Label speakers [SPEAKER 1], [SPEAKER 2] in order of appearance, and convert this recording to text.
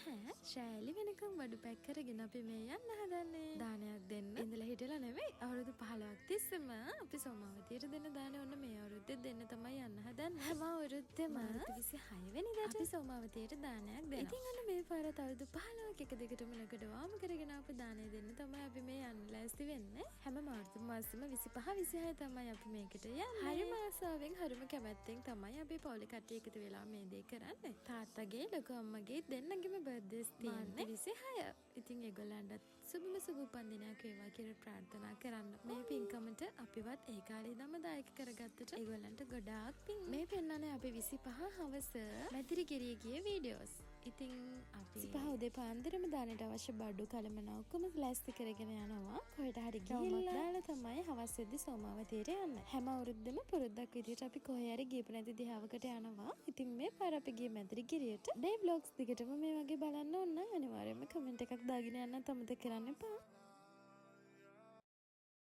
[SPEAKER 1] නැහැ. ශෑලි වෙනකම් වඩු පැක් කරගෙන අපි මේ යන්න හදන්නේ. දානයක් දෙන්න. ඉඳලා හිටලා නෙවෙයි. අවුරුදු 15ක් තිස්සම අපි සෝමාවතියට දෙන්න දානේ ඔන්න මේ අවුරුද්දේ දෙන්න තමයි යන්න හදන්නේ. හැම අවුරුද්දෙම මාර්තු 26 වෙනිදාට අපි සෝමාවතියට දානයක් දෙනවා. ඉතින් අන්න මේ පාරත් අවුරුදු 15ක් එක දිගටම නකඩවාම කරගෙන ආපු දානේ දෙන්න තමයි අපි මේ යන්න ලෑස්ති වෙන්නේ. හැම මාර්තු මාසෙම 25 26 තමයි අපි මේකට යන්නේ. හරිම ආසාවෙන් හරිම කැමැත්තෙන් තමයි අපි පොලි කට්ටිය එකතු වෙලා මේ දේ කරන්නේ. තාත්තගේ ලොකු අම්මගේ දෙන්නගේම බර්ත්ඩේස් තියෙන්නේ 26. ඉතින් ඒගොල්ලන්ටත් සුබම සුබ උපන්දිනයක් වේවා කියලා ප්‍රාර්ථනා කරන්න. මේ පින්කමට අපිවත් ඒ කාලේ ඉඳන්ම දායක කරගත්තට ඒගොල්ලන්ට ගොඩාක් පින්. මේ පෙන්නන්නේ අපි 25 හවස මැදිරිගිරිය ගිය වීඩියෝස්. ඉතින් අපි 25 උදේ පාන්දරම දාන්නට අවශ්‍ය බඩු කලමන ඔක්කොම ලෑස්ති කරගෙන යනවා. කොහෙට හරි ගිහිල්ලා දාලා තමයි හවස් වෙද්දි සෝමාවතියට යන්නේ. හැම අවුරුද්දම පුරුද්දක් විදිහට අපි කොහේ හරි ගියපු නැති දිහාවකට යනවා. ඉතින් මේ පාර අපි ගියේ මැදිරිගිරියට. ඩේ බ්ලොග්ස් දිගටම මේ වගේ බලන්න ඕන නම් අනිවාර්යයෙන්ම කමෙන්ට් එකක් දාගෙන යන්න අමතක කරන්න එපා.